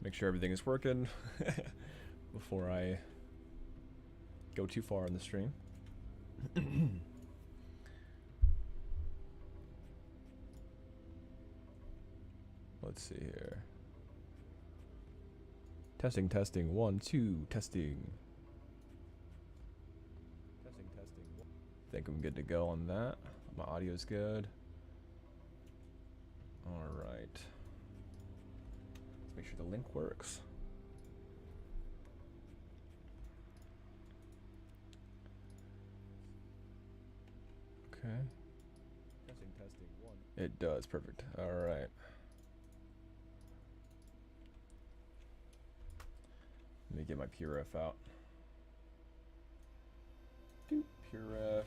Make sure everything is working before I go too far on the stream. Let's see here. Testing, testing. 1, 2, testing. Testing, testing. Think I'm good to go on that. My audio's good. Alright. Let's make sure the link works. Okay. Testing, testing. 1. It does. Perfect. Alright. Let me get my PureRef out. PureRef.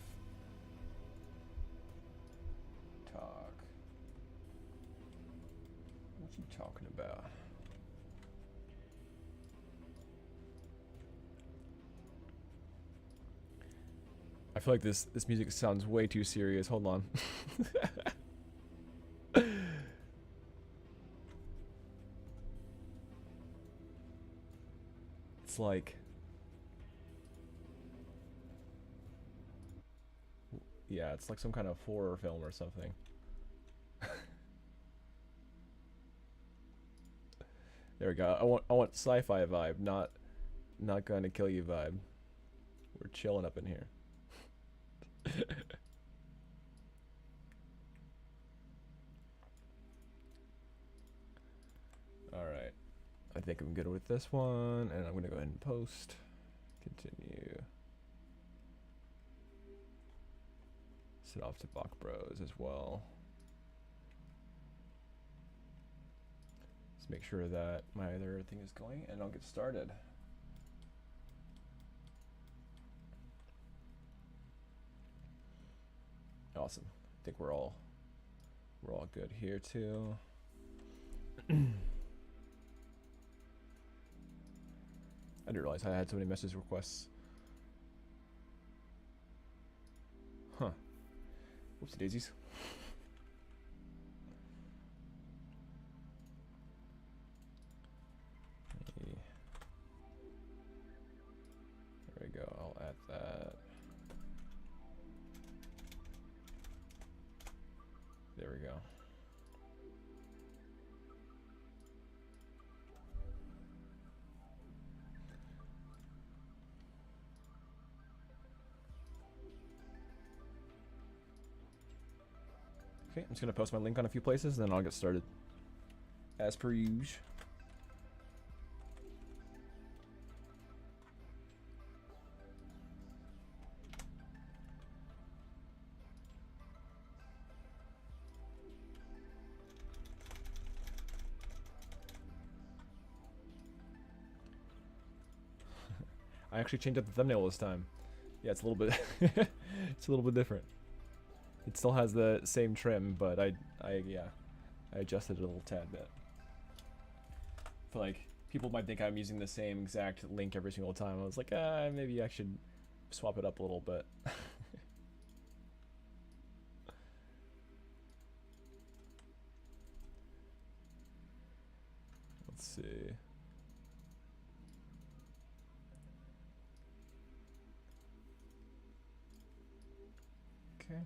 Talk. What you talking about? I feel like this music sounds way too serious. Hold on. It's like, yeah, it's like some kind of horror film or something. There we go. I want sci-fi vibe, not going to kill you vibe. We're chilling up in here. All right. I think I'm good with this one, and I'm going to go ahead and post. Continue. Set off to Baka Bros as well. Let's make sure that my other thing is going, and I'll get started. Awesome. I think we're all good here too. I didn't realize I had so many message requests. Huh. Whoopsie daisies. There we go. I'll add that. There we go. Okay, I'm just gonna post my link on a few places, then I'll get started. As per usual. I actually changed up the thumbnail this time. Yeah, it's a little bit it's a little bit different. It still has the same trim, but I adjusted it a little tad bit. I feel like people might think I'm using the same exact link every single time. I was like, maybe I should swap it up a little bit. Let's see. Okay.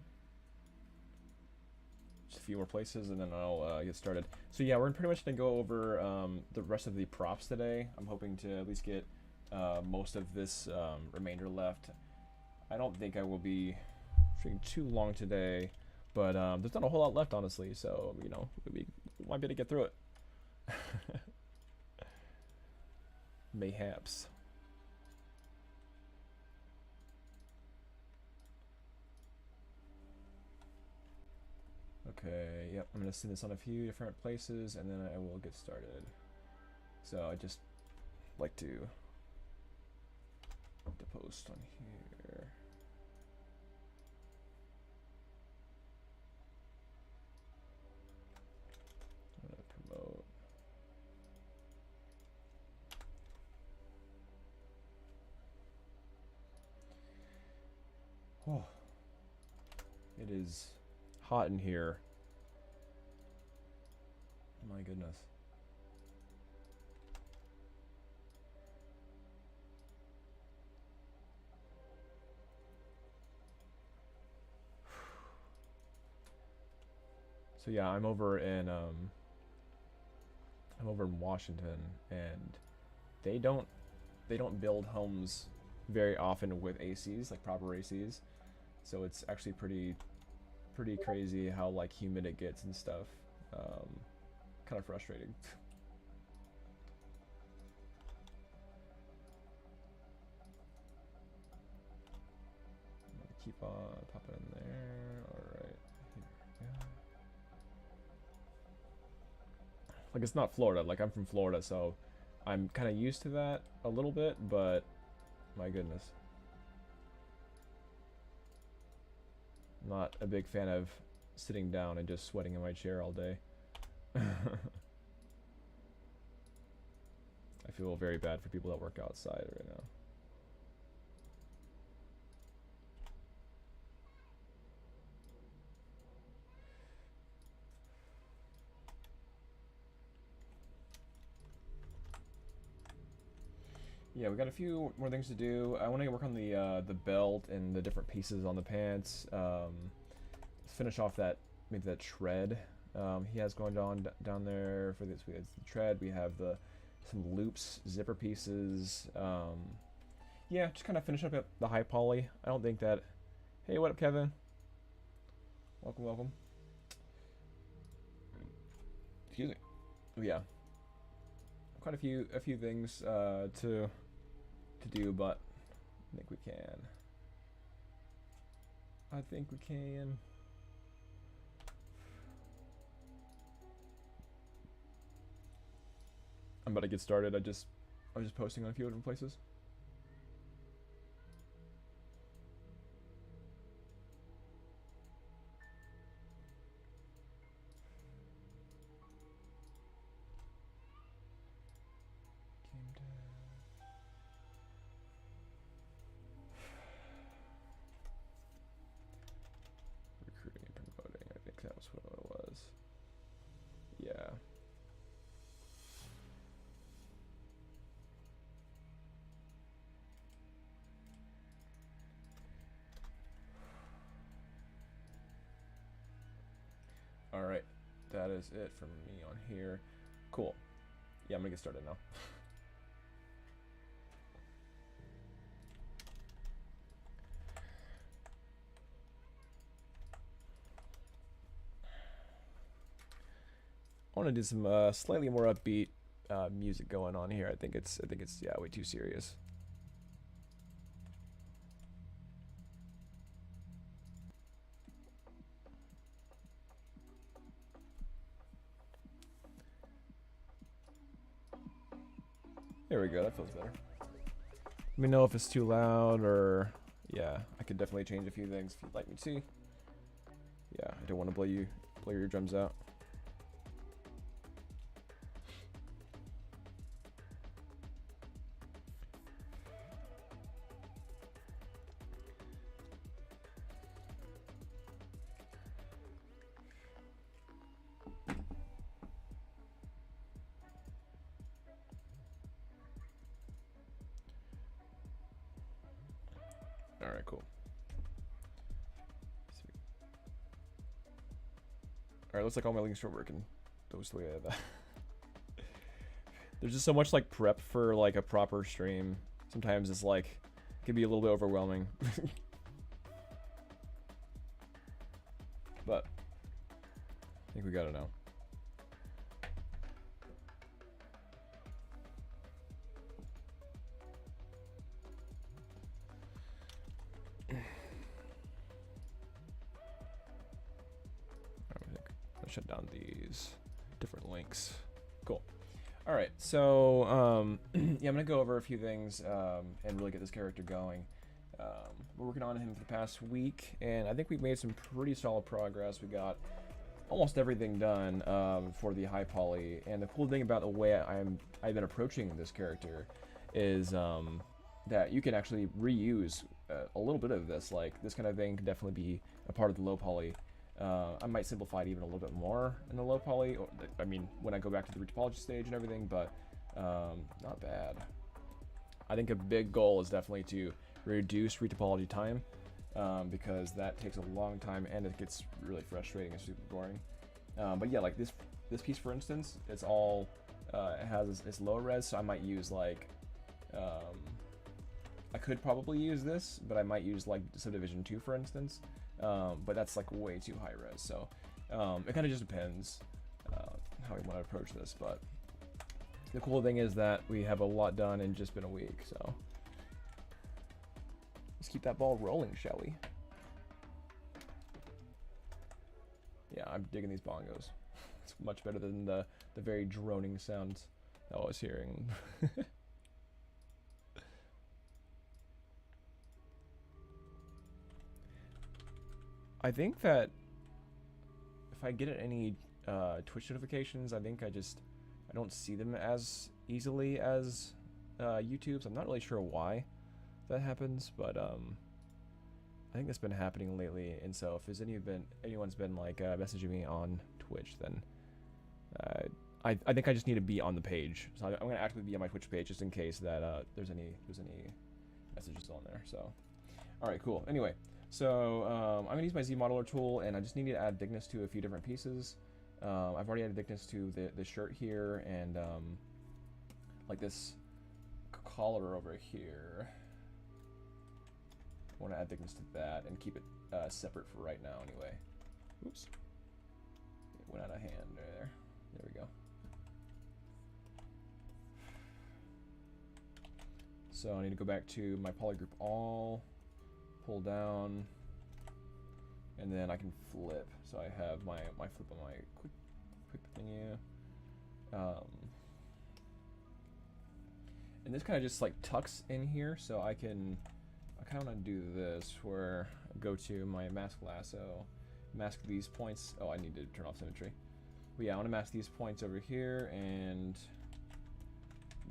Just a few more places and then I'll get started. So yeah, we're pretty much going to go over the rest of the props today. I'm hoping to at least get most of this remainder left. I don't think I will be shooting too long today, but there's not a whole lot left, honestly, so, you know, we might be able to get through it. Mayhaps. Okay, yep, I'm going to send this on a few different places and then I will get started. So I just like to post on here. I'm going to promote. Oh, it is hot in here. My goodness. So yeah, I'm over in Washington, and they don't build homes very often with ACs, like proper ACs. So it's actually pretty crazy how like humid it gets and stuff. Kind of frustrating. Keep on popping in there. Alright. Yeah. Like, it's not Florida. Like, I'm from Florida, so I'm kind of used to that a little bit, but my goodness. Not a big fan of sitting down and just sweating in my chair all day. I feel very bad for people that work outside right now. Yeah, we got a few more things to do. I want to work on the belt and the different pieces on the pants. Finish off that maybe that tread he has going on down there for this. We have the tread. We have some loops, zipper pieces. Yeah, just kind of finish up at the high poly. I don't think that. Hey, what up, Kevin? Welcome, welcome. Excuse me. Yeah, quite a few things to do, but I think we can. I think we can. I'm about to get started. I was just posting on a few different places. Recruiting and promoting. I think that was what it was. Yeah. Alright, that is it from me on here. Cool. Yeah, I'm gonna get started now. I want to do some slightly more upbeat music going on here. I think it's yeah, way too serious. There we go, that feels better. Let me know if it's too loud, or yeah, I could definitely change a few things if you'd like me to. Yeah, I don't want to blow your drums out. Alright, cool. Alright, looks like all my links are working. Those the way I have that. There's just so much like prep for like a proper stream. Sometimes it's like it can be a little bit overwhelming. But I think we got it now. Shut down these different links. Cool. All right, so yeah, I'm gonna go over a few things and really get this character going. We're working on him for the past week, and I think we've made some pretty solid progress. We got almost everything done for the high poly, and the cool thing about the way I've been approaching this character is that you can actually reuse a little bit of this. Like, this kind of thing can definitely be a part of the low poly. I might simplify it even a little bit more in the low poly, or, I mean, when I go back to the retopology stage and everything, but not bad. I think a big goal is definitely to reduce retopology time, because that takes a long time and it gets really frustrating and super boring. But yeah, like this piece for instance, it's all it has it's low res, so I might use like I could probably use this, but I might use like Subdivision 2 for instance. But that's like way too high res, so it kind of just depends how we want to approach this. But the cool thing is that we have a lot done in just been a week, so let's keep that ball rolling, shall we? Yeah, I'm digging these bongos. It's much better than the very droning sounds that I was hearing. I think that if I get any Twitch notifications, I think I don't see them as easily as YouTube's. I'm not really sure why that happens, but I think that's been happening lately. And so if there's anyone's been like messaging me on Twitch, then I think I just need to be on the page. So I'm gonna actively be on my Twitch page just in case that there's any messages on there. So all right, cool. Anyway. So I'm going to use my Z-Modeler tool, and I just need to add thickness to a few different pieces. I've already added thickness to the shirt here, and like this collar over here. I want to add thickness to that and keep it separate for right now anyway. Oops. It went out of hand there. There we go. So I need to go back to my polygroup all. Pull down, and then I can flip. So I have my flip on my quick menu, and this kind of just like tucks in here. So I kind of want to do this where I go to my mask lasso, mask these points. Oh, I need to turn off symmetry. But yeah, I want to mask these points over here and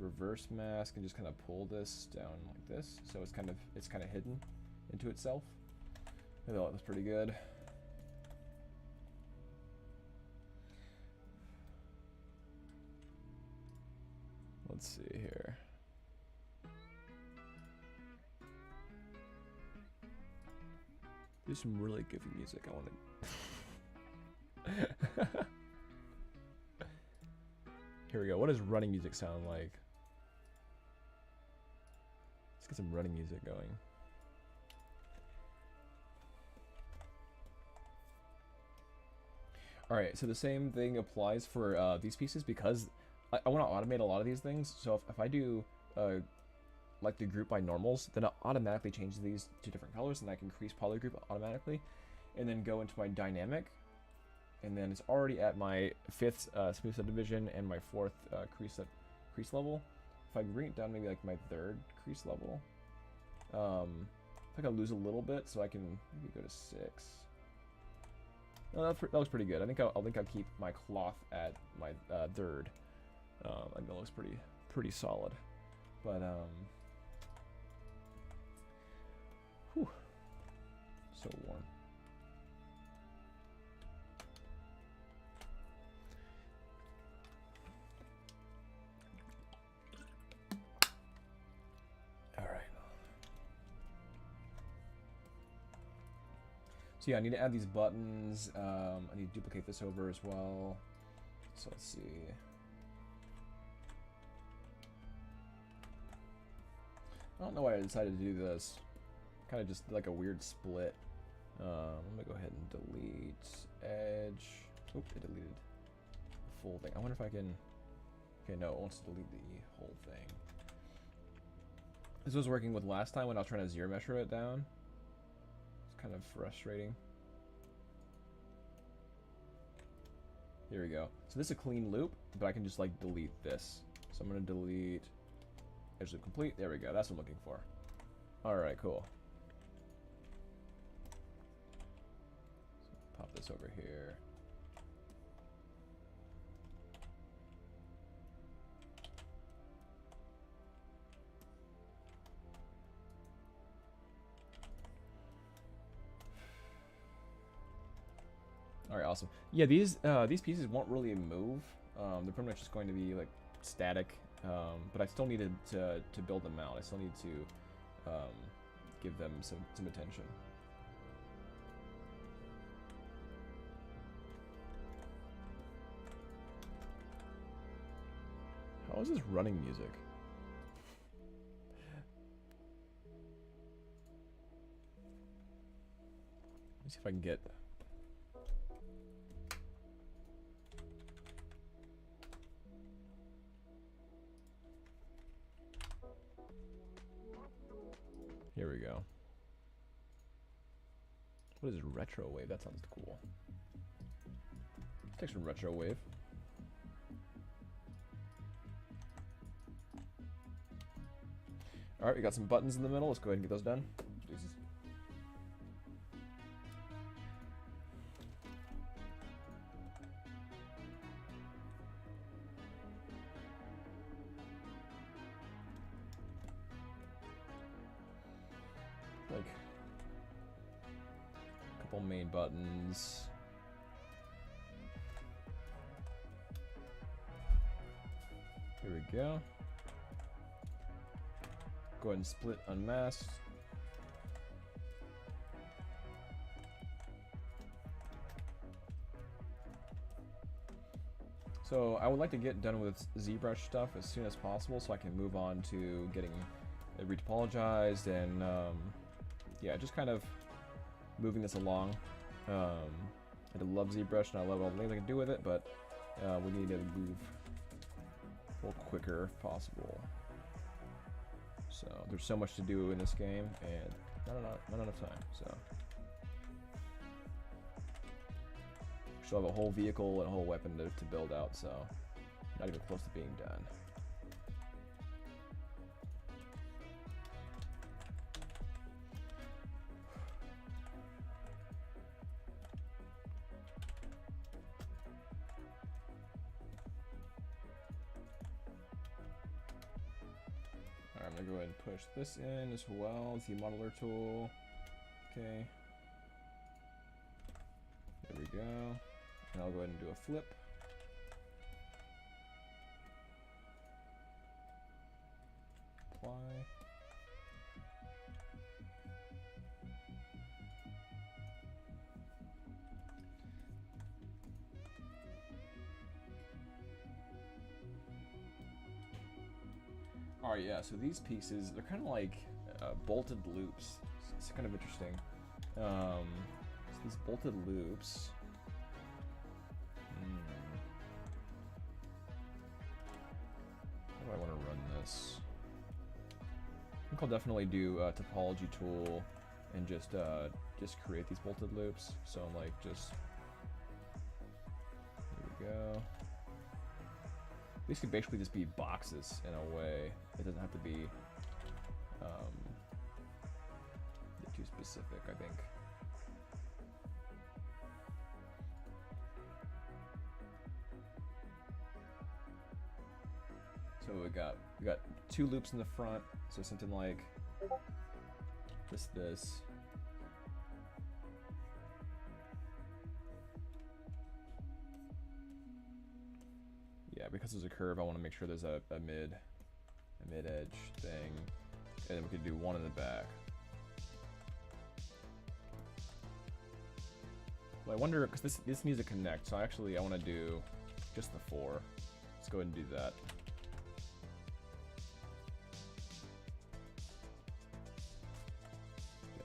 reverse mask and just kind of pull this down like this. So it's kind of hidden into itself. I thought that was pretty good. Let's see here. There's some really goofy music I want to. Here we go. What does running music sound like? Let's get some running music going. Alright, so the same thing applies for these pieces because I want to automate a lot of these things. So if I do like the group by normals, then it automatically changes these to different colors, and I can increase polygroup automatically, and then go into my dynamic, and then it's already at my 5th smooth subdivision and my 4th crease level. If I bring it down maybe like my 3rd crease level, I think I'll lose a little bit, so I can maybe go to 6. No, that looks pretty good. I think I'll keep my cloth at my 3rd. I think that looks pretty solid. But whew, so warm. All right. So yeah, I need to add these buttons. I need to duplicate this over as well. So let's see. I don't know why I decided to do this. Kind of just like a weird split. I'm gonna go ahead and delete edge. Oop, it deleted the full thing. I wonder if I can. Okay, no, it wants to delete the whole thing. This was working with last time when I was trying to zero measure it down. It's kind of frustrating. Here we go. So this is a clean loop, but I can just like delete this. So I'm gonna delete edge loop complete. There we go. That's what I'm looking for. All right, cool. So pop this over here. All right, awesome. Yeah, these pieces won't really move. They're pretty much just going to be like static. But I still needed to build them out. I still need to give them some attention. Oh, is this running music? Let me see if I can get... Here we go. What is retro wave? That sounds cool. Let's take some retro wave. Alright, we got some buttons in the middle. Let's go ahead and get those done. Jesus. Like a couple main buttons. Here we go. Go ahead and split unmasked. So I would like to get done with ZBrush stuff as soon as possible so I can move on to getting it retopologized and yeah, just kind of moving this along. I love ZBrush and I love all the things I can do with it, but we need to move a little quicker if possible. So there's so much to do in this game and not enough time, so. Still have a whole vehicle and a whole weapon to build out, so not even close to being done. Alright, I'm gonna go ahead and push this in as well. The modeler tool. Okay. There we go. And I'll go ahead and do a flip. Apply. Alright, yeah, so these pieces, they're kind of like bolted loops. It's kind of interesting. So these bolted loops. How do I want to run this? I think I'll definitely do a topology tool and just create these bolted loops. So I'm like just here we go. These could basically just be boxes in a way. It doesn't have to be too specific, I think. So we got two loops in the front, so something like this. Yeah, because there's a curve, I want to make sure there's a mid-edge thing, and then we could do one in the back. Well, I wonder, because this needs to connect, so I want to do just the 4. Let's go ahead and do that.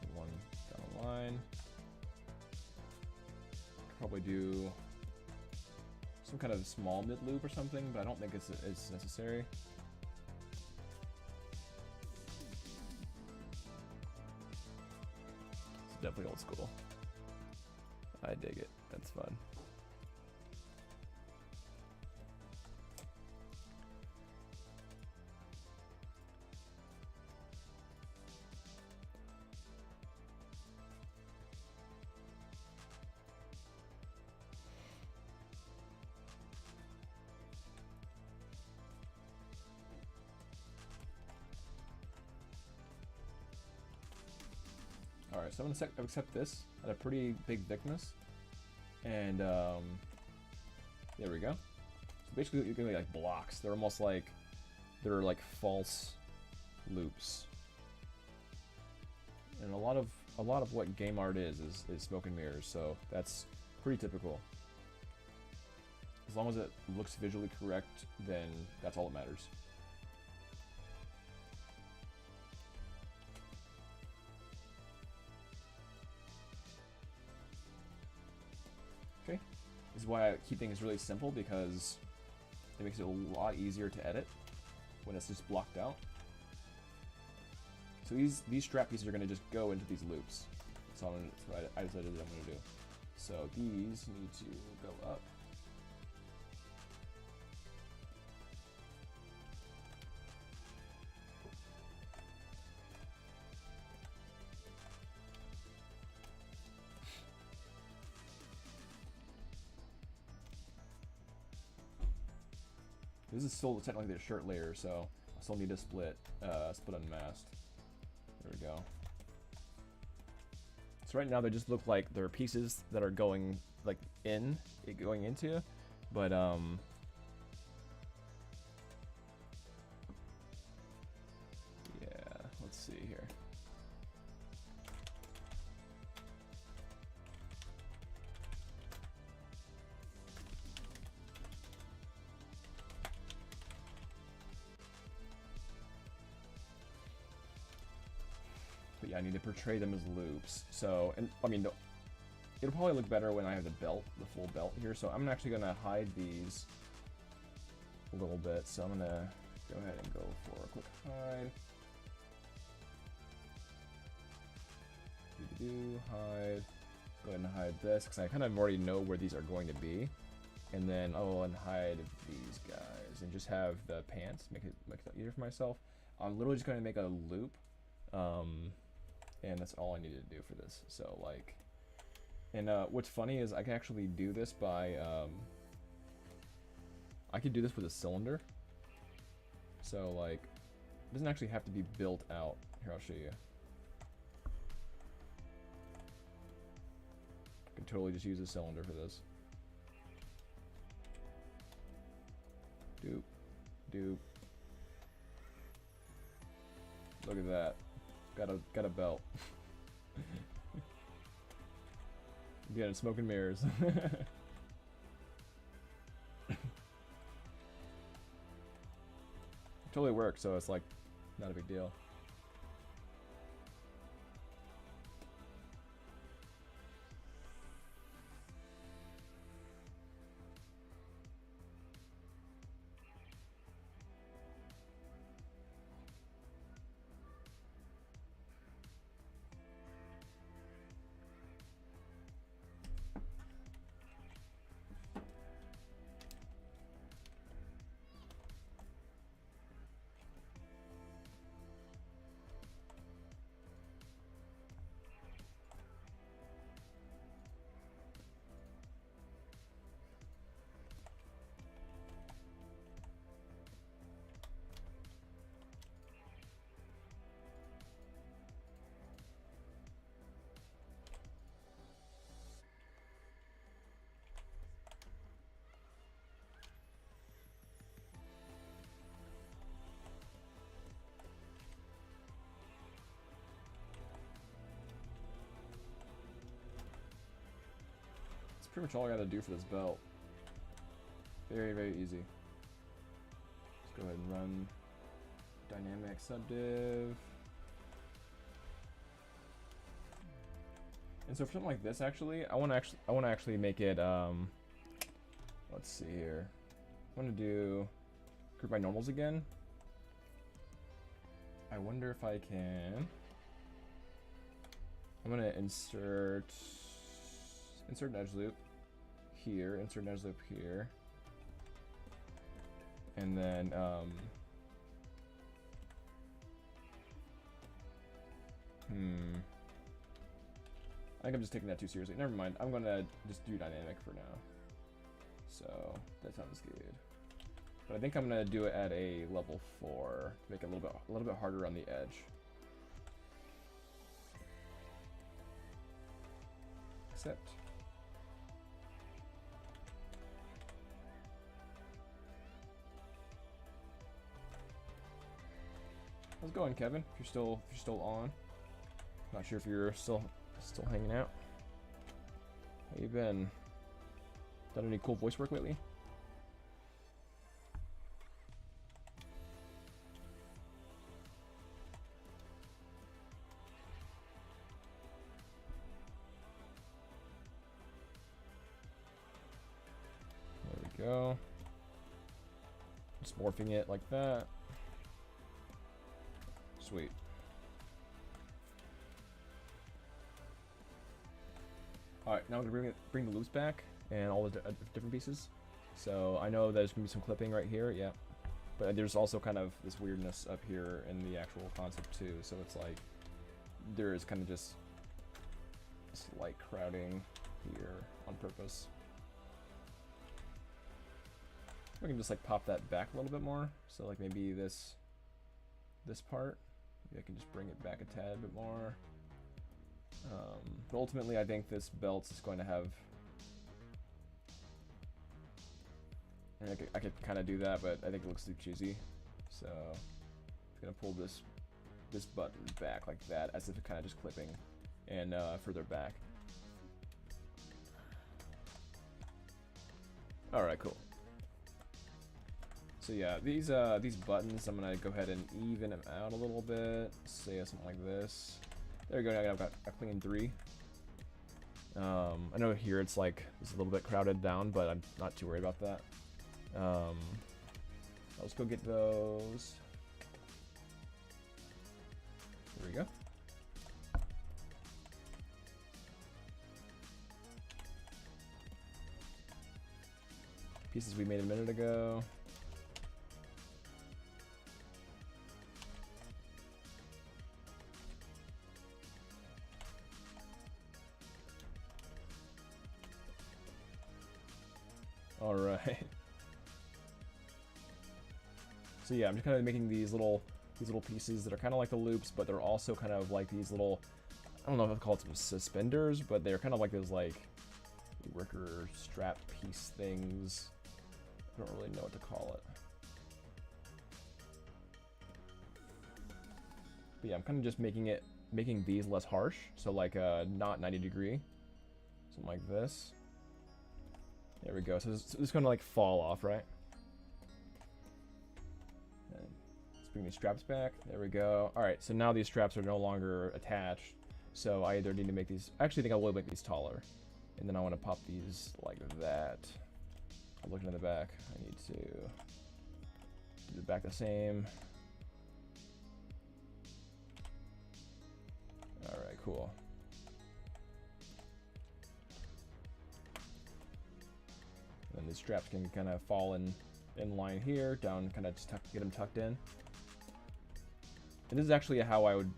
Get one down the line. Probably do some kind of small mid loop or something, but I don't think it's necessary. It's definitely old school. I dig it. That's fun. Alright, so I'm going to accept this at a pretty big thickness. And there we go. So basically you're going to be like blocks. They're almost like, they're like false loops. And a lot of what game art is smoke and mirrors, so that's pretty typical. As long as it looks visually correct, then that's all that matters. Okay, this is why I keep things really simple, because it makes it a lot easier to edit when it's just blocked out. So these strap pieces are going to just go into these loops. So I decided that I'm going to do. So these need to go up. This is still technically the shirt layer, so I still need to split unmasked. There we go. So right now they just look like they're pieces that are going like going into, but yeah, let's see here. But yeah, I need to portray them as loops. So, and I mean, it'll probably look better when I have the belt, the full belt here. So I'm actually gonna hide these a little bit. So I'm gonna go ahead and go for a quick hide. Hide. Go ahead and hide this because I kind of already know where these are going to be. And then I'll unhide these guys and just have the pants, make it easier for myself. I'm literally just gonna make a loop. And that's all I need to do for this. So like, and what's funny is I can actually do this by, I could do this with a cylinder. So like, it doesn't actually have to be built out. Here, I'll show you. I can totally just use a cylinder for this. Doop, doop. Look at that. Got a belt. Again, smoke and mirrors. Totally works, so it's like not a big deal. Pretty much all I gotta do for this belt. Very, very easy. Let's go ahead and run dynamic subdiv. And so for something like this, actually, I want to actually make it. Let's see here. I want to do group by normals again. I wonder if I can. I'm gonna insert an edge loop here, insert an edge loop here, and then I think I'm just taking that too seriously. Never mind. I'm gonna just do dynamic for now. So that sounds good. But I think I'm gonna do it at a level 4, make it a little bit harder on the edge. Accept. How's it going, Kevin? If you're still on. Not sure if you're still hanging out. How you been? Done any cool voice work lately? we go. Just morphing it like that. Sweet. Alright, now I'm going to bring the loops back and all the different pieces. So I know there's going to be some clipping right here, yeah. But there's also kind of this weirdness up here in the actual concept too. So it's like, there is kind of just slight crowding here on purpose. We can just like pop that back a little bit more. So like maybe this part, maybe I can just bring it back a tad bit more. But ultimately, I think this belt is going to have. And I could kind of do that, but I think it looks too cheesy. So I'm gonna pull this button back like that, as if it's kind of just clipping, and further back. All right, cool. So yeah, these buttons, I'm gonna go ahead and even them out a little bit. Say something like this. There we go. Now I've got a clean 3. I know here it's like it's a little bit crowded down, but I'm not too worried about that. Let's go get those. There we go. Pieces we made a minute ago. All right. So yeah, I'm just kind of making these little pieces that are kind of like the loops, but they're also kind of like these little, I don't know if I'd call it some suspenders, but they're kind of like those like wicker strap piece things. I don't really know what to call it. But yeah, I'm kind of just making these less harsh. So like not 90 degree, something like this. There we go. So it's going to like fall off, right? And let's bring these straps back. There we go. All right. So now these straps are no longer attached. So I either need to make these. I actually think I will make these taller, and then I want to pop these like that. Looking at the back, I need to do the back the same. All right, cool. And these straps can kind of fall in line here, down, kind of just get them tucked in. And this is actually how I would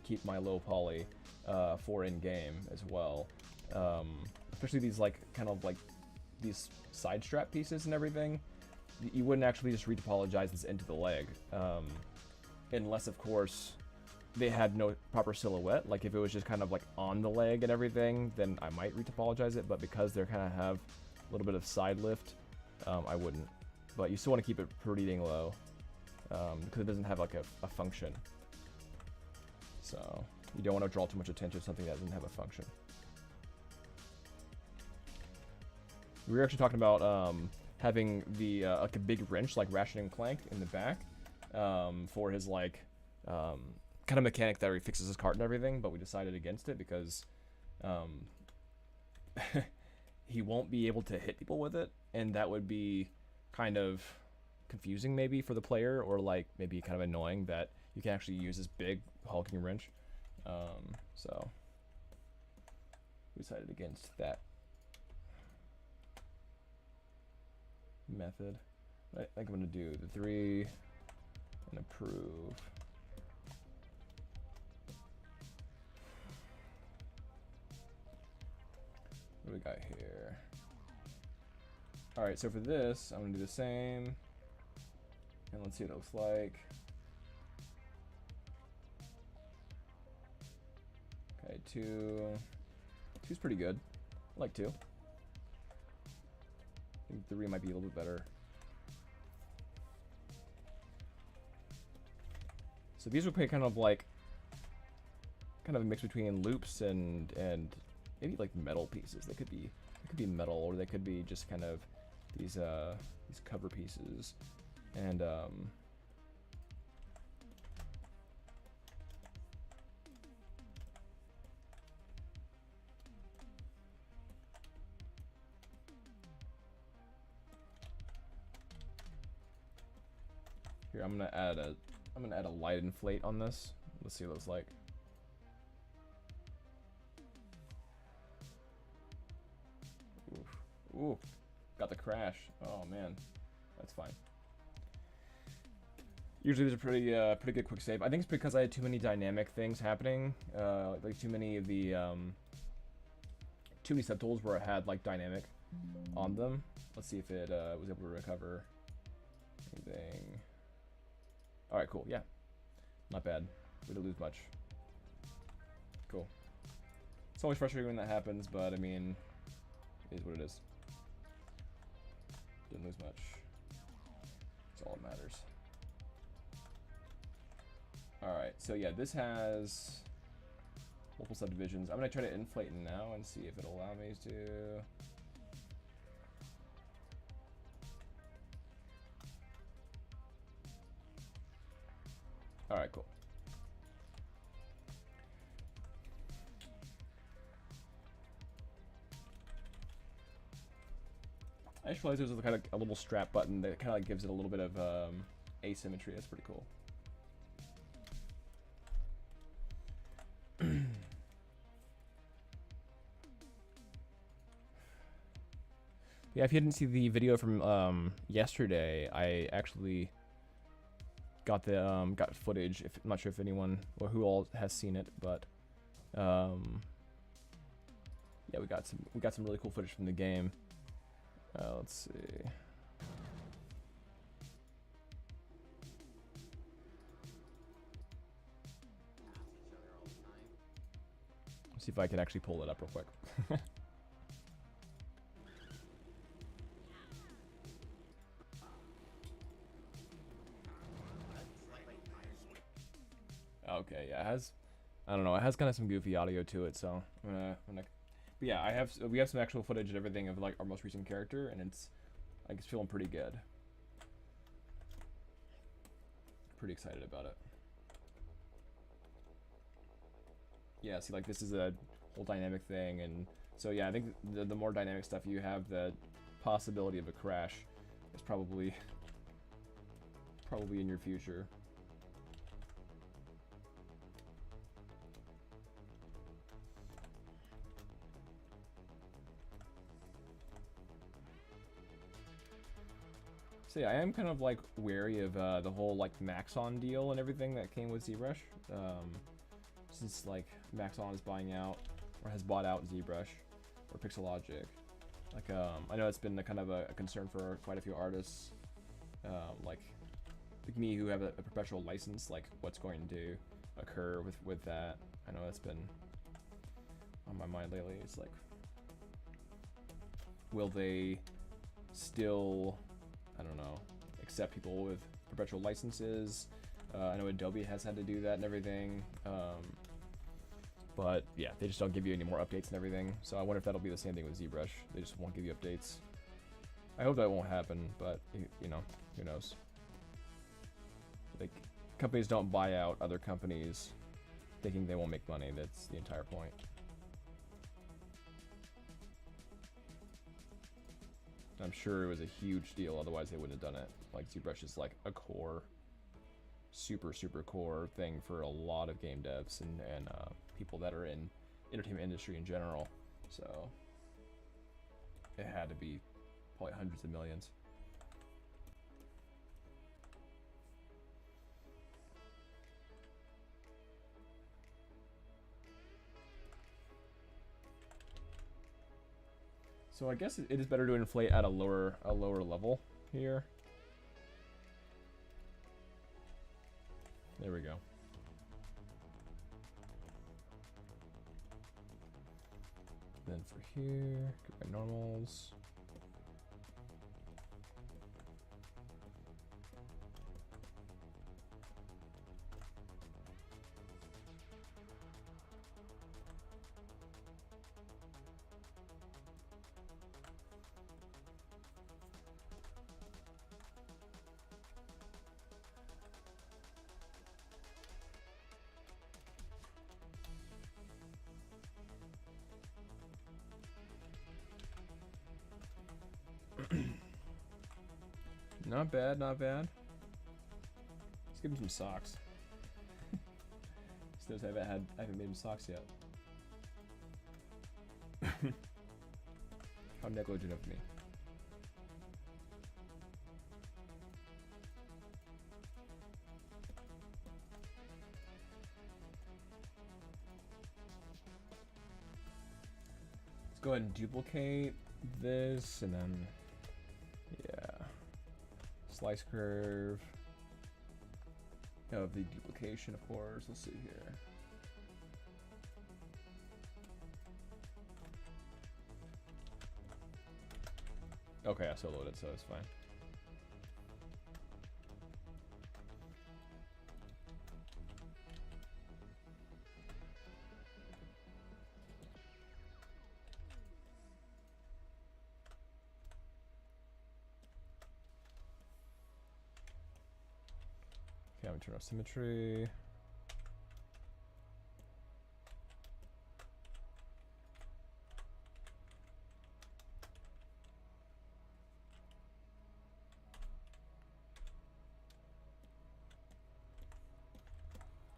keep my low poly for in game as well. Especially these like kind of like these side strap pieces and everything. You wouldn't actually just retopologize this into the leg, unless of course they had no proper silhouette. Like if it was just kind of like on the leg and everything, then I might retopologize it. But because they're kind of have a little bit of side lift, I wouldn't. But you still want to keep it pretty dang low, because it doesn't have like a function. So you don't want to draw too much attention to something that doesn't have a function. We were actually talking about having the like a big wrench like Ratchet & Clank in the back for his like kind of mechanic that he fixes his cart and everything, but we decided against it because he won't be able to hit people with it, and that would be kind of confusing maybe for the player, or like maybe kind of annoying that you can actually use this big hulking wrench. So we decided against that method. I think I'm gonna do the 3 and approve. What do we got here? All right, so for this, I'm gonna do the same, and let's see what it looks like. Okay, 2's pretty good. I like 2. I think 3 might be a little bit better. So these would be kind of a mix between loops and maybe like metal pieces. They could be metal, or they could be just kind of these cover pieces. And Here, I'm gonna add a light inflate on this. Let's see what it's like. Oof. Ooh, got the crash. Oh man, that's fine. Usually there's a pretty good quick save. I think it's because I had too many dynamic things happening. Like too many of the too many subtools where it had like dynamic on them. Let's see if it was able to recover anything. All right, cool. Yeah, not bad. We didn't lose much. Cool. It's always frustrating when that happens, but I mean, it is what it is. Didn't lose much. That's all that matters. Alright, so yeah, this has multiple subdivisions. I'm going to try to inflate now and see if it'll allow me to... Alright, cool. I just realized there's kind of a little strap button that kind of like gives it a little bit of asymmetry. That's pretty cool. Yeah, if you didn't see the video from yesterday, I actually got the got footage. I'm not sure if anyone or who all has seen it, but yeah, we got some really cool footage from the game. Let's see. Let's see if I can actually pull it up real quick. Okay, yeah, it has, I don't know, it has kind of some goofy audio to it, so I'm gonna but yeah, we have some actual footage and everything of like our most recent character, and it's like it's feeling pretty good. Pretty excited about it. Yeah, see, like this is a whole dynamic thing, and so yeah, I think the more dynamic stuff you have, the possibility of a crash is probably in your future. So yeah, I am kind of like wary of the whole like Maxon deal and everything that came with ZBrush. Since like Maxon is buying out or has bought out ZBrush or Pixelogic. Like I know it's been a kind of a concern for quite a few artists, like me who have a perpetual license. Like what's going to occur with that? I know that's been on my mind lately. It's like, will they still, I don't know, accept people with perpetual licenses? I know Adobe has had to do that and everything. But yeah, they just don't give you any more updates and everything. So I wonder if that'll be the same thing with ZBrush. They just won't give you updates. I hope that won't happen, but you know, who knows? Like, companies don't buy out other companies thinking they won't make money. That's the entire point. I'm sure it was a huge deal, otherwise they wouldn't have done it. Like, ZBrush is like a core, super core thing for a lot of game devs and people that are in entertainment industry in general. So it had to be probably hundreds of millions. So I guess it is better to inflate at a lower level here. There we go. Then for here, get my normals. Not bad, not bad. give him some socks. Just noticed I haven't made him socks yet. How negligent of me. Let's go ahead and duplicate this, and then, yeah, slice curve of the duplication, of course. Let's see here. Okay, I soloed it, so it's fine. Okay, I'm gonna turn off symmetry.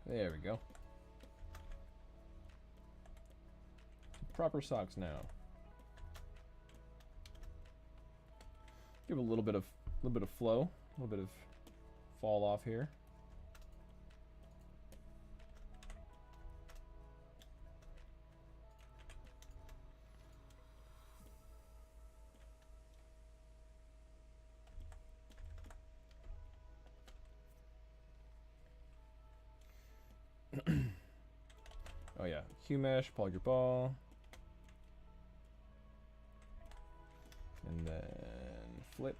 There we go. Proper socks now. Give a little bit of flow, a little bit of fall off here. Oh yeah, hue mesh, polygon ball, and then flip.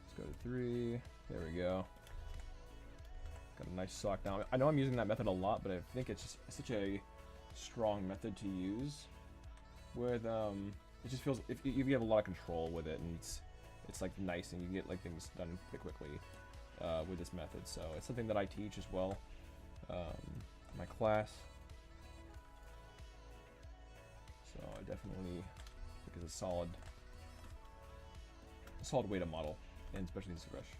Let's go to 3. There we go. Got a nice sock now. I know I'm using that method a lot, but I think it's just such a strong method to use. With it just feels if you have a lot of control with it, and it's like nice, and you get like things done pretty quickly. With this method, so it's something that I teach as well, in my class. So I definitely think it's a solid way to model, and especially in ZBrush.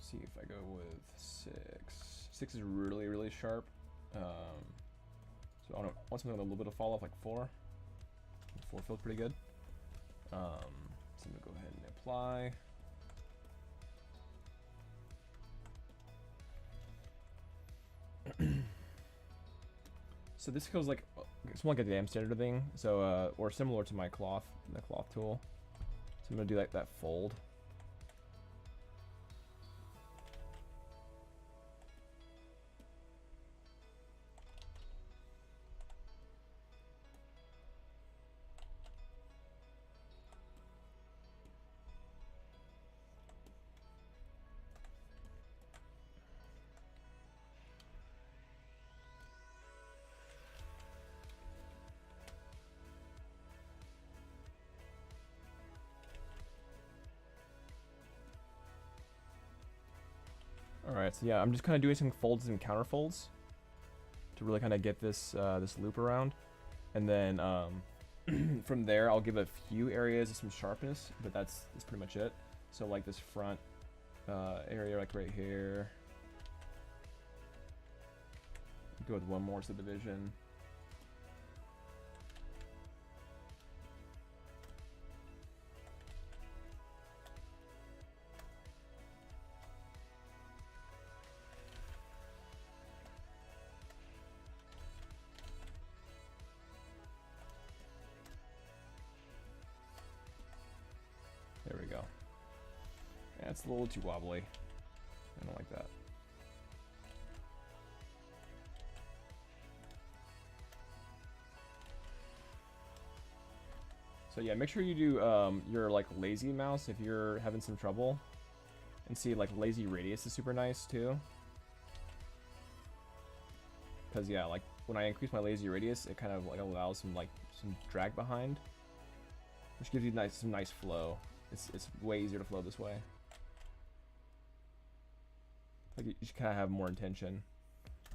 See if I go with 6. 6 is really sharp. So I want something with a little bit of fall off, like 4. 4 feels pretty good. So I'm gonna go ahead and apply. So this feels like it's more like a damn standard thing. So or similar to my cloth, the cloth tool. So I'm gonna do like that fold. Alright, so yeah, I'm just kind of doing some folds and counterfolds to really kind of get this this loop around. And then from there, I'll give a few areas of some sharpness, but that's pretty much it. So like this front area, like right here. Go with one more subdivision. There we go. Yeah, it's a little too wobbly. I don't like that. So yeah, make sure you do your like lazy mouse if you're having some trouble. And see, like lazy radius is super nice too. Cause yeah, like when I increase my lazy radius, it kind of like allows some drag behind, which gives you some nice flow. It's way easier to flow this way. Like you just kind of have more intention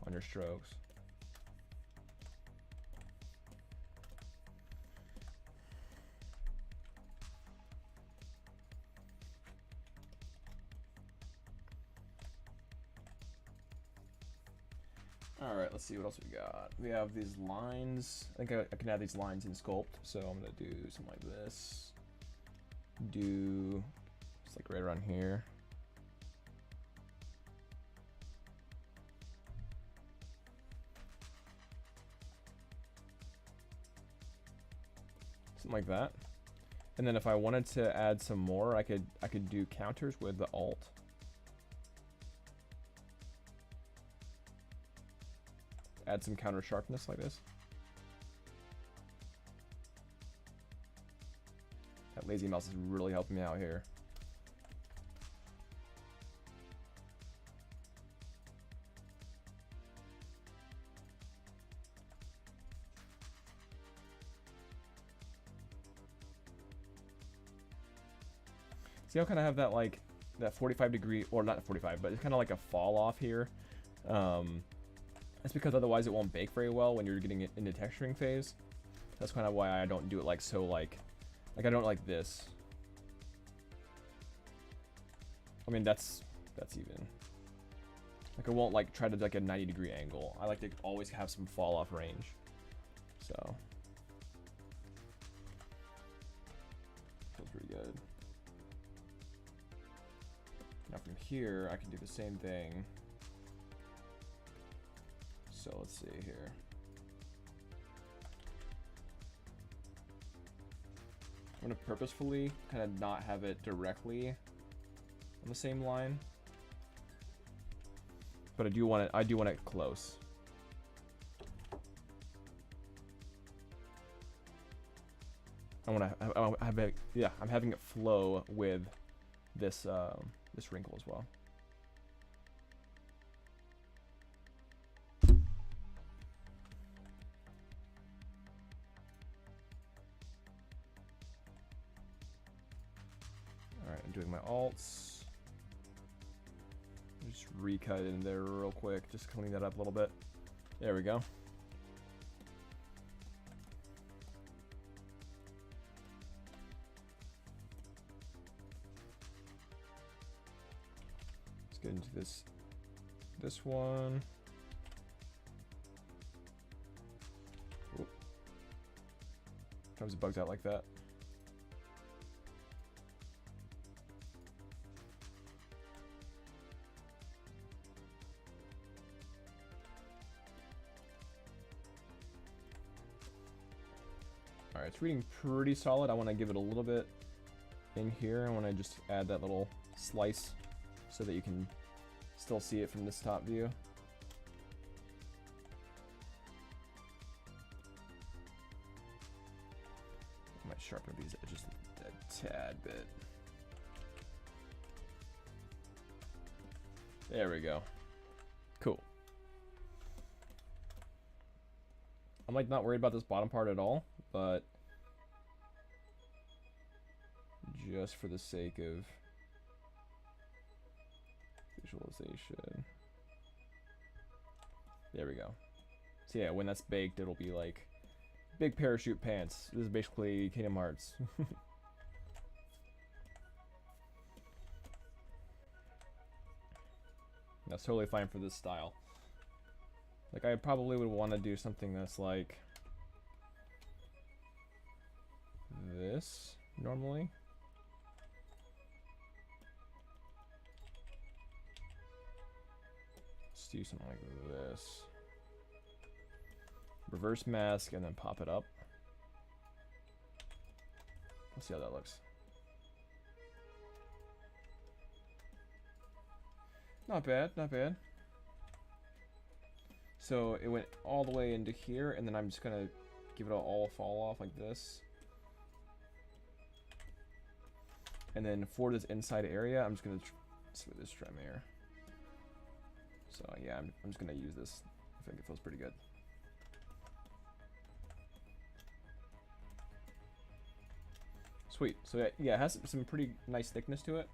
on your strokes. Alright, let's see what else we got. We have these lines. I think I can add these lines in Sculpt, so I'm going to do something like this. Do just like right around here. Something like that. And then if I wanted to add some more, I could do counters with the Alt. Add some counter sharpness like this. That lazy mouse is really helping me out here. See how I kind of have that like that 45 degree, or not 45, but it's kind of like a fall off here. That's because otherwise it won't bake very well when you're getting it into texturing phase. That's kind of why I don't do it like so like I don't like this. I mean that's even. Like I won't like try to do like a 90-degree angle. I like to always have some fall off range. So feels pretty good. Now from here I can do the same thing. So let's see here. I'm gonna purposefully kind of not have it directly on the same line, but I do want it close. I'm having it flow with this this wrinkle as well. I'm doing my alts. Just recut it in there real quick, just clean that up a little bit. There we go. Let's get into this one. Oop. Sometimes it bugs out like that. Alright, it's reading pretty solid. I want to give it a little bit in here. I want to just add that little slice so that you can still see it from this top view. I might sharpen these edges a tad bit. There we go. Cool. I'm like not worried about this bottom part at all, but just for the sake of visualization. There we go. So yeah, when that's baked, it'll be like big parachute pants. This is basically Kingdom Hearts. That's totally fine for this style. Like I probably would want to do something that's like this normally. Let's do something like this. Reverse mask and then pop it up. Let's see how that looks. Not bad, not bad. So it went all the way into here, and then I'm just gonna give it all fall off like this. And then for this inside area, I'm just gonna smooth this trim here. So yeah, I'm just gonna use this. I think it feels pretty good. Sweet. So yeah, it has some pretty nice thickness to it.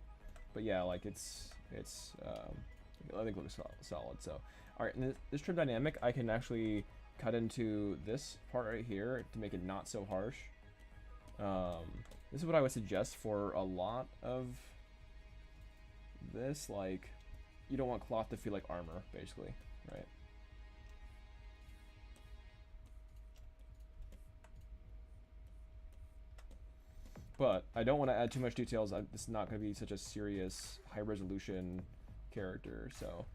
But yeah, like it's I think it looks solid. So all right, and this trim dynamic I can actually cut into this part right here to make it not so harsh. This is what I would suggest for a lot of this. Like, you don't want cloth to feel like armor, basically, right? But I don't want to add too much details. This is not going to be such a serious, high-resolution character, so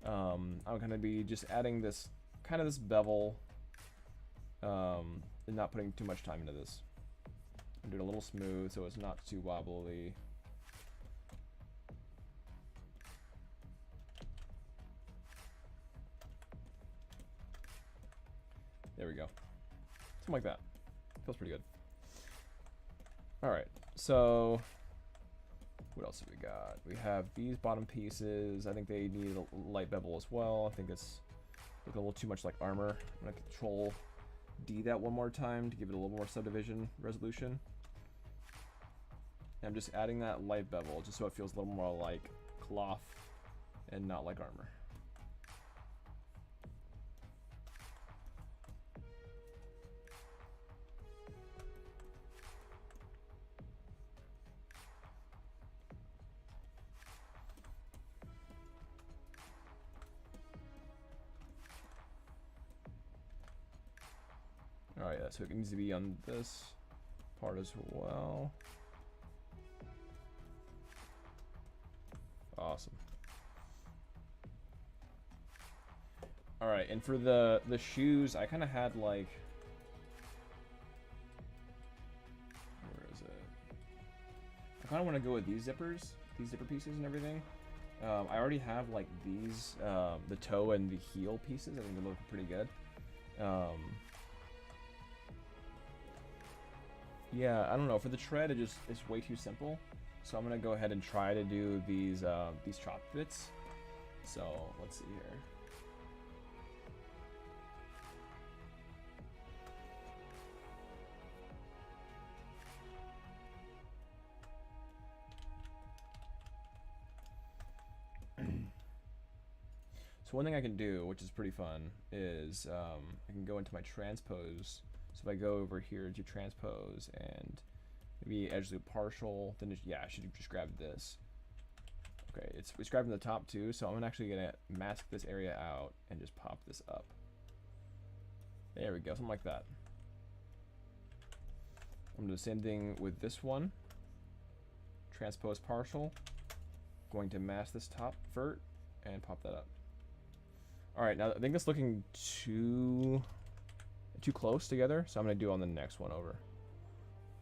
I'm going to be just adding this kind of this bevel, and not putting too much time into this. I'm doing a little smooth so it's not too wobbly. There we go. Something like that. Feels pretty good. Alright, so what else have we got? We have these bottom pieces. I think they need a light bevel as well. I think it's looking a little too much like armor. I'm going to Control D that one more time to give it a little more subdivision resolution. And I'm just adding that light bevel just so it feels a little more like cloth and not like armor. Alright, yeah, so it needs to be on this part as well. Awesome. Alright, and for the shoes, I kind of had like... Where is it? I kind of want to go with these zippers, these zipper pieces and everything. I already have like these, the toe and the heel pieces. I think they look pretty good. Yeah, I don't know. For the tread, it's way too simple. So I'm gonna go ahead and try to do these chop bits. So let's see here. So one thing I can do, which is pretty fun, is I can go into my transpose. So if I go over here to transpose and maybe edge loop partial, then yeah, I should just grab this. Okay, it's grabbing the top too, so I'm actually gonna mask this area out and just pop this up. There we go, something like that. I'm gonna do the same thing with this one. Transpose partial. Going to mask this top vert and pop that up. All right, now I think that's looking too close together, so I'm gonna do on the next one over.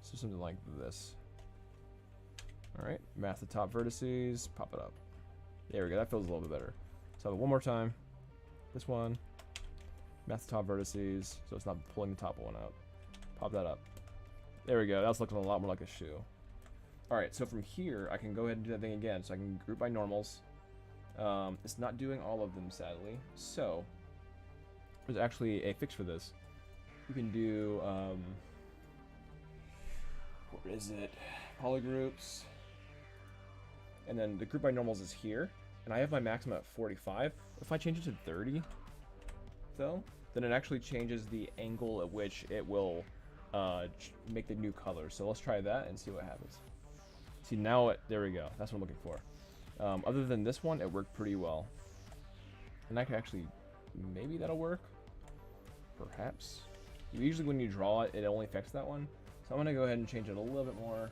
So something like this. All right, mask the top vertices, pop it up. There we go, that feels a little bit better. So one more time, this one, mask the top vertices, so it's not pulling the top one out. Pop that up. There we go, that's looking a lot more like a shoe. All right, so from here, I can go ahead and do that thing again. So I can group by normals. It's not doing all of them, sadly. So there's actually a fix for this. You can do, what is it? Polygroups. And then the group by normals is here. And I have my maximum at 45. If I change it to 30, though, then it actually changes the angle at which it will make the new color. So let's try that and see what happens. See, now there we go. That's what I'm looking for. Other than this one, it worked pretty well. And I can actually, maybe that'll work. Perhaps. Usually when you draw it, it only affects that one. So I'm going to go ahead and change it a little bit more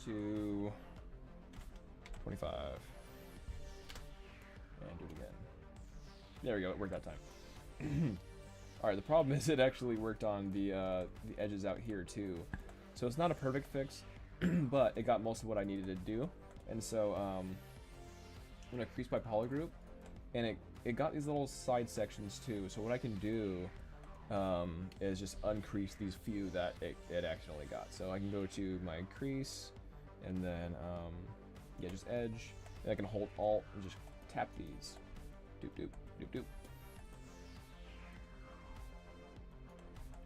to 25. And do it again. There we go, it worked that time. Alright, the problem is it actually worked on the edges out here too. So it's not a perfect fix, but it got most of what I needed to do. And so I'm going to crease by polygroup, and it got these little side sections too. So what I can do is just uncrease these few that it accidentally got. So I can go to my crease, and then yeah, just edge, and I can hold Alt and just tap these. Doop doop doop doop.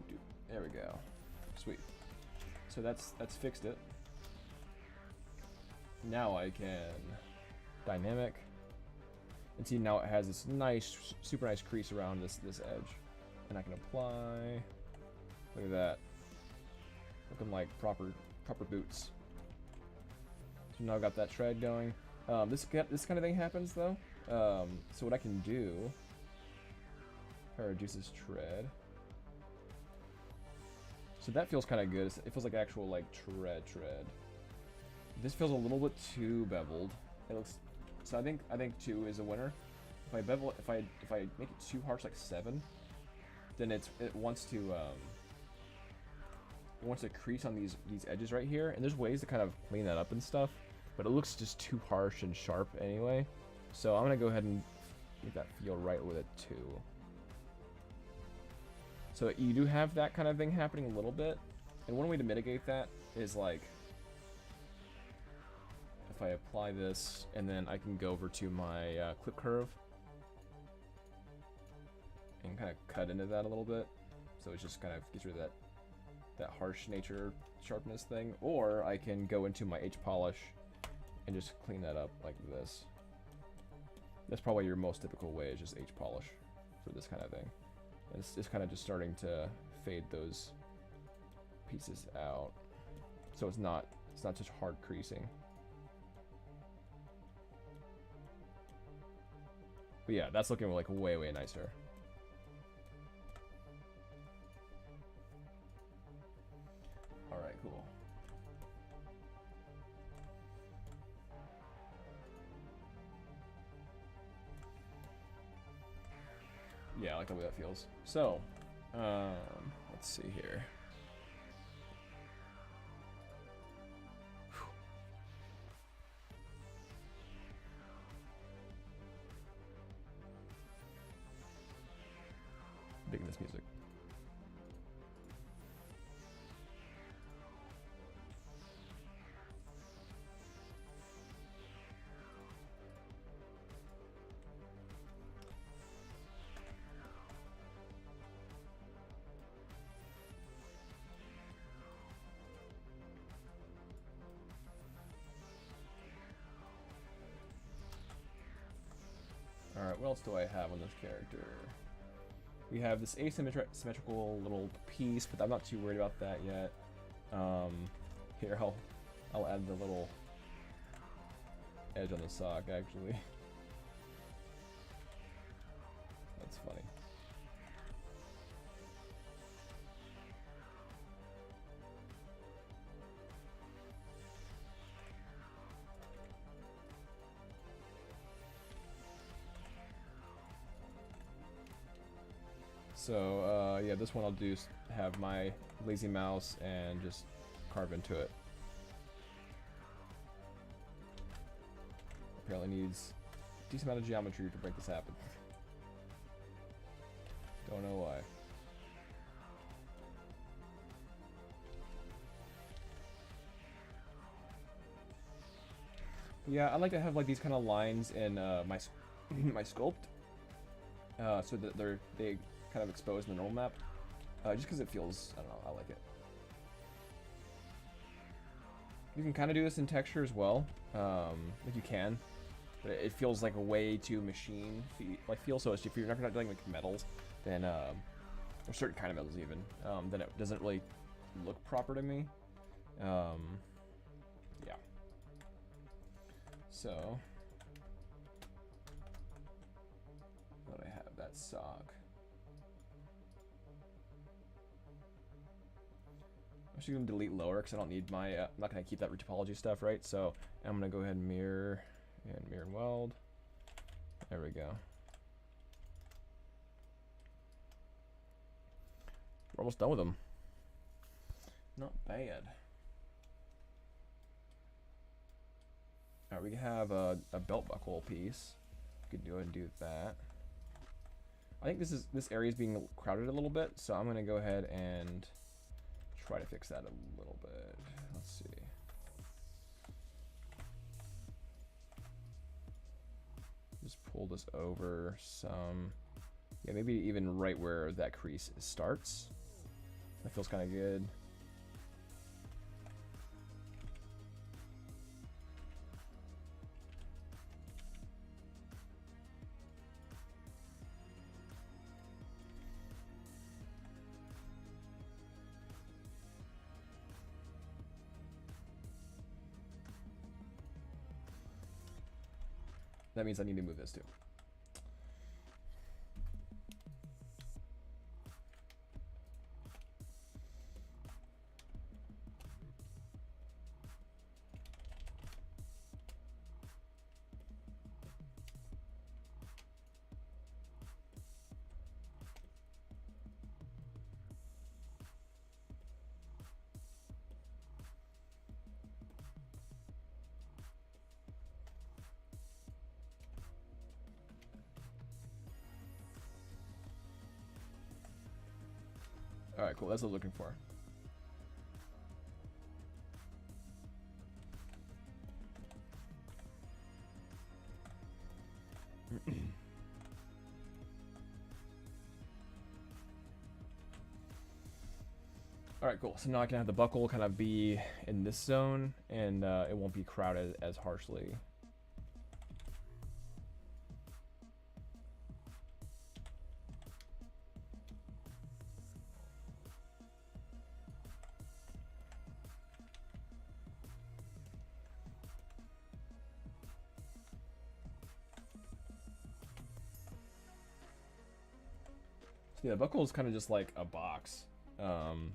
Doop. There we go. Sweet. So that's fixed it. Now I can dynamic, and see now it has this nice, super nice crease around this edge, and I can apply. Look at that, looking like proper boots. So now I've got that tread going. This kind of thing happens though. So what I can do, if I reduce this tread, so that feels kind of good. It feels like actual like tread. This feels a little bit too beveled. It looks, so I think 2 is a winner. If I bevel, if I make it too harsh, like 7, then it wants to crease on these edges right here. And there's ways to kind of clean that up and stuff, but it looks just too harsh and sharp anyway. So I'm gonna go ahead and make that feel right with it too. So you do have that kind of thing happening a little bit, and one way to mitigate that is like, if I apply this, and then I can go over to my clip curve and kind of cut into that a little bit, so it just kind of gets rid of that harsh nature sharpness thing. Or I can go into my H polish and just clean that up like this. That's probably your most typical way, is just H polish for this kind of thing. And it's kind of just starting to fade those pieces out, so it's not such hard creasing. But yeah, that's looking like way nicer. All right, cool. Yeah, I like the way that feels. So, let's see here. Digging this music. Alright, what else do I have on this character? We have this asymmetrical little piece, but I'm not too worried about that yet. Here, I'll add the little edge on the sock, actually. That's funny. So, yeah, this one I'll do have my lazy mouse and just carve into it. Apparently needs a decent amount of geometry to make this happen. Don't know why. Yeah, I like to have like these kind of lines in my sculpt, so that they kind of exposed in the normal map, just because it feels, I don't know, I like it. You can kind of do this in texture as well, if you can, but it feels like a way too machine feel. So if you're not dealing with metals, then or certain kind of metals even, then it doesn't really look proper to me. Yeah. So what do I have? That sock. I'm actually going to delete lower because I don't need my, I'm not going to keep that topology stuff, right? So I'm going to go ahead and mirror and weld. There we go. We're almost done with them. Not bad. Alright, we have a belt buckle piece. We could go ahead and do that. I think this area is being crowded a little bit, so I'm going to go ahead and try to fix that a little bit. Let's see. Just pull this over some. Yeah, maybe even right where that crease starts. That feels kind of good. That means I need to move this too. Alright, cool. That's what I'm looking for. Alright, cool. So now I can have the buckle kind of be in this zone, and it won't be crowded as harshly. Yeah, the buckle is kind of just like a box.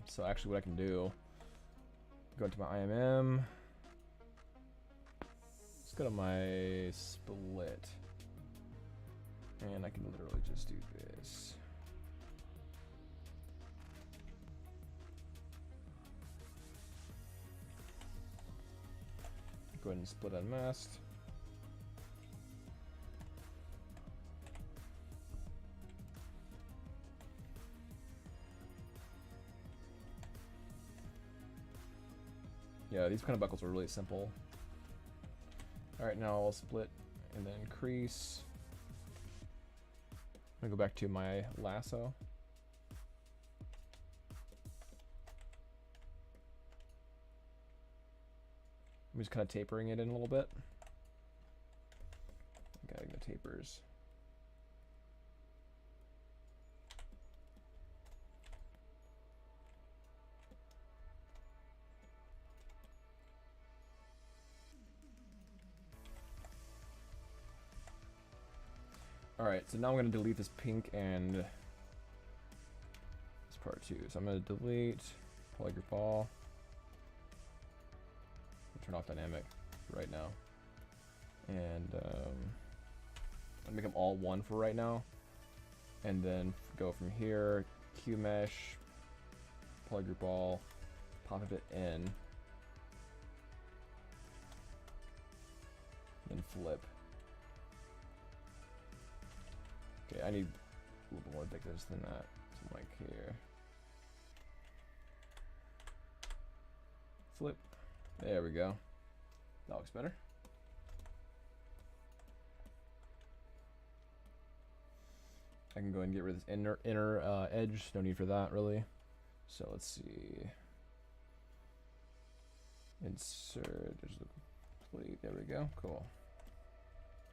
So actually what I can do, go into my IMM, let's go to my split, and I can literally just do this. Go ahead and split unmasked. Yeah, these kind of buckles are really simple. Alright, now I'll split and then crease. I'm gonna go back to my lasso. I'm just kind of tapering it in a little bit. Getting the tapers. Alright, so now I'm going to delete this pink and this part too. So I'm going to delete polygon ball. Turn off dynamic right now. And I'll make them all one for right now. And then go from here, Q mesh, polygroup ball, pop it in, then flip. Okay, I need a little more thickness than that. So like here. Flip. There we go. That looks better. I can go ahead and get rid of this inner edge. No need for that, really. So let's see. Insert. There's the plate. There we go. Cool.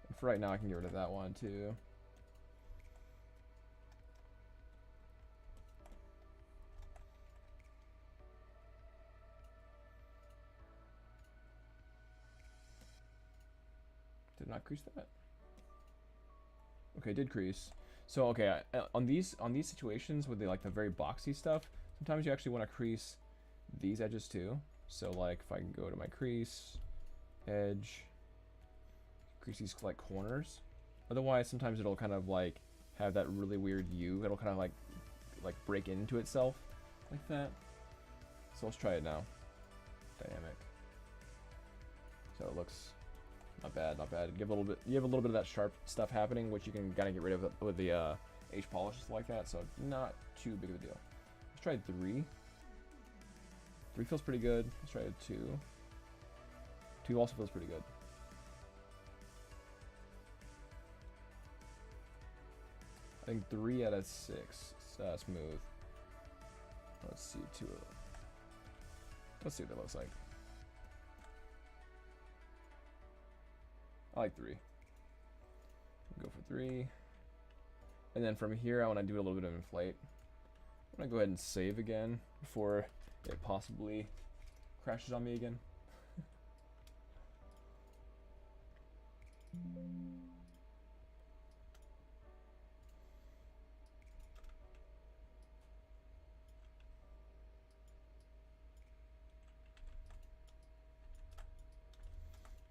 And for right now, I can get rid of that one too. Did not crease that. Okay, did crease. So okay, on these situations with the very boxy stuff, sometimes you actually want to crease these edges too. So like if I can go to my crease, edge, crease these like corners. Otherwise, sometimes it'll kind of like have that really weird U. It'll kind of like break into itself like that. So let's try it now. Dynamic. So it looks. Not bad, not bad. You have a little bit of that sharp stuff happening, which you can kind of get rid of with the H polish like that. So not too big of a deal. Let's try 3. 3 feels pretty good. Let's try 2. 2 also feels pretty good. I think 3 out of 6 smooth. Let's see 2. Let's see what that looks like. I like 3. Go for 3. And then from here, I want to do a little bit of inflate. I'm going to go ahead and save again before it possibly crashes on me again.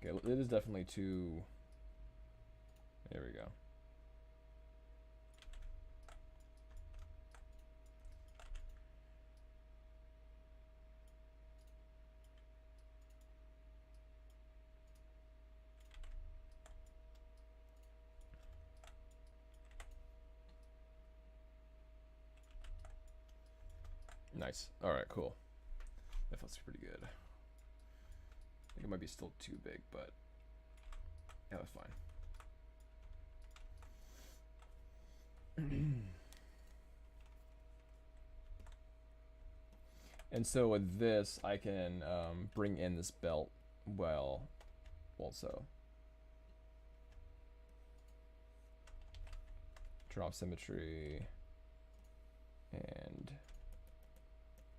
Okay, it is definitely too... There we go. Nice. Alright, cool. That feels pretty good. I think it might be still too big, but yeah, that's fine. And so with this, I can bring in this belt well also. Turn off symmetry and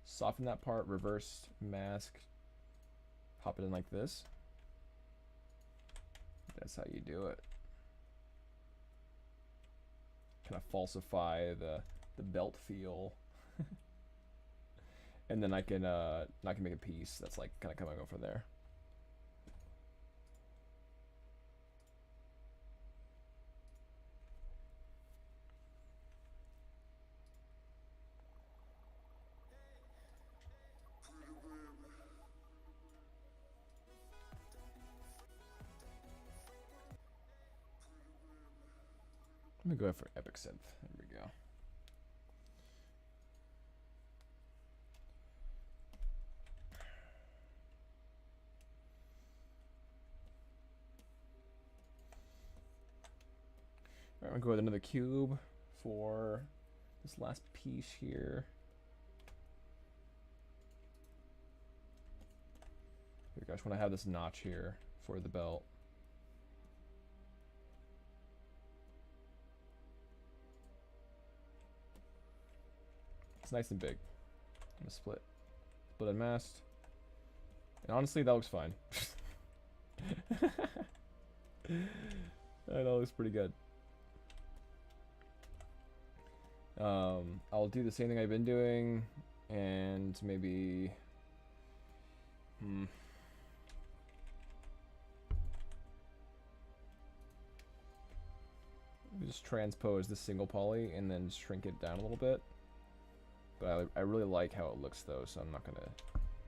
soften that part, reverse mask, pop it in like this. That's how you do it. Kind of falsify the belt feel. And then I can make a piece that's like kind of coming over there. Let me go for Epic Synth. There we go. All right, I'm gonna go with another cube for this last piece here. Here we go. I just want to have this notch here for the belt. It's nice and big. I'm gonna split and masked. And honestly, that looks fine. That looks pretty good. I'll do the same thing I've been doing, and maybe just transpose the single poly and then shrink it down a little bit. But I really like how it looks though, so I'm not gonna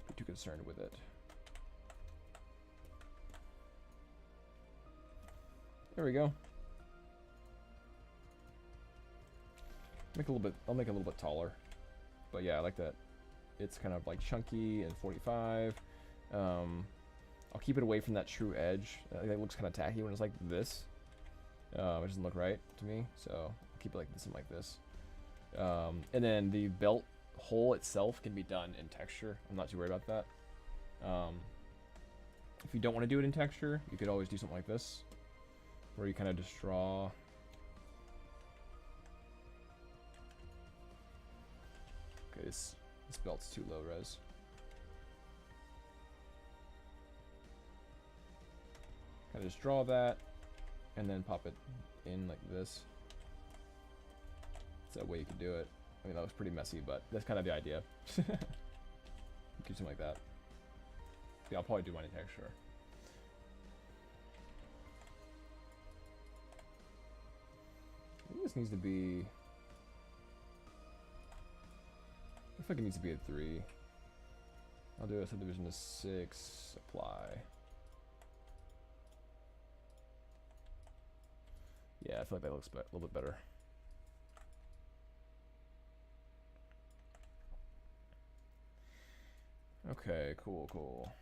be too concerned with it. There we go. I'll make it a little bit taller. But yeah, I like that. It's kind of like chunky and 45. I'll keep it away from that true edge. It looks kind of tacky when it's like this. It doesn't look right to me, so I'll keep it like this and like this. And then the belt hole itself can be done in texture. I'm not too worried about that. If you don't want to do it in texture, you could always do something like this, where you kind of just draw. Okay, this belt's too low res. Kind of just draw that, and then pop it in like this. That's a way you can do it. I mean, that was pretty messy, but that's kind of the idea. Do something like that. Yeah, I'll probably do mine in texture. I think this needs to be... I feel like it needs to be a 3. I'll do a subdivision to 6, apply. Yeah, I feel like that looks a little bit better. Okay, cool, cool.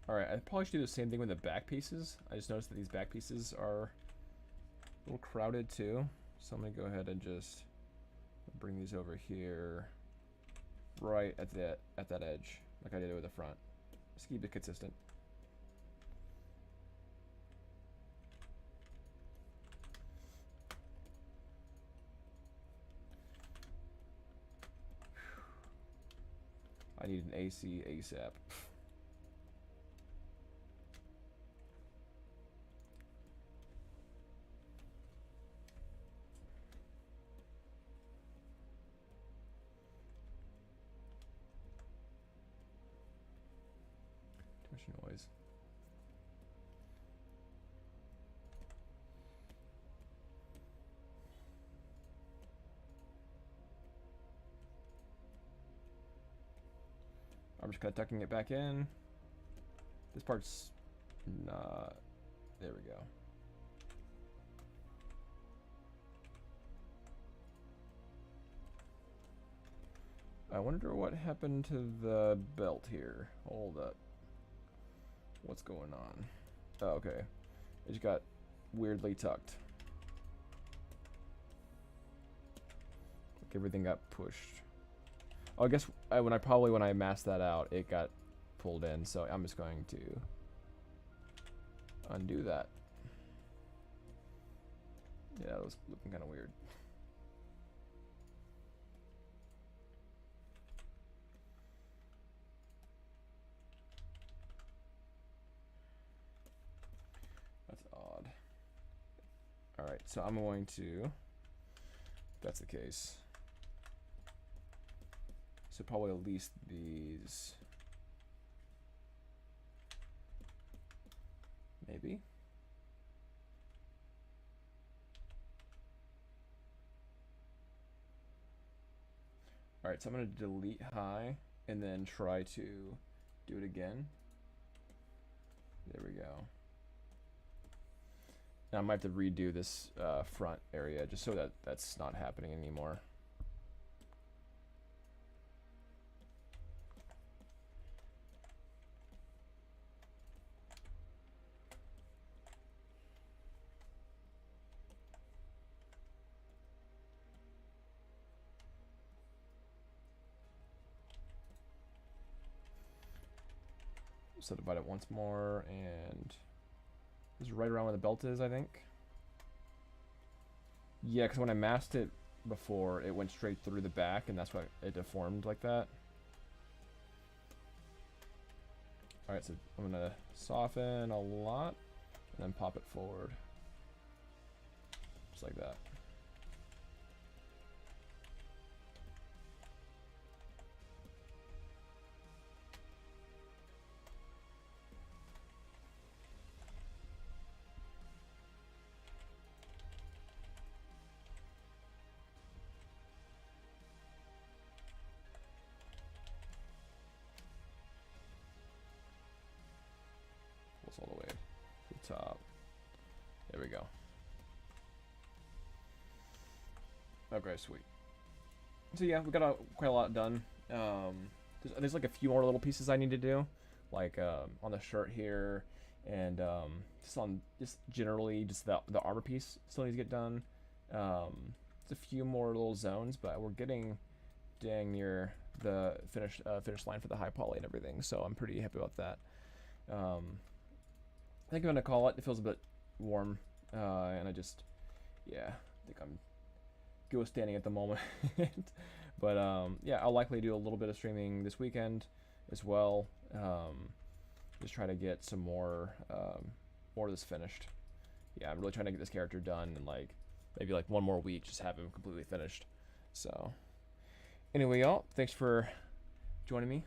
Alright, I probably should do the same thing with the back pieces. I just noticed that these back pieces are a little crowded too. So I'm going to go ahead and just bring these over here right at that edge, like I did with the front. Just keep it consistent. I need an AC ASAP. Too much noise. I'm just kind of tucking it back in. This part's not. There we go. I wonder what happened to the belt here. Hold up. What's going on? Oh, okay. It just got weirdly tucked. Like everything got pushed. Oh, I guess when I masked that out, it got pulled in. So I'm just going to undo that. Yeah, that was looking kind of weird. That's odd. All right, so I'm going to, if that's the case, so probably at least these, maybe. All right, so I'm going to delete high and then try to do it again. There we go. Now I might have to redo this front area just so that that's not happening anymore. Subdivide it once more, and this is right around where the belt is, I think. Yeah, because when I masked it before, it went straight through the back, and that's why it deformed like that. Alright, so I'm going to soften a lot, and then pop it forward. Just like that. All the way to the top. There we go. Okay, sweet. So yeah, we got quite a lot done. There's like a few more little pieces I need to do, like on the shirt here, and just generally the armor piece still needs to get done. There's a few more little zones, but we're getting dang near the finish line for the high poly and everything. So I'm pretty happy about that. I think I'm gonna call it. It feels a bit warm, and I think I'm ghost standing at the moment. But yeah, I'll likely do a little bit of streaming this weekend as well. Just try to get some more of this finished. Yeah, I'm really trying to get this character done in like maybe like one more week, just have him completely finished. So anyway, y'all, thanks for joining me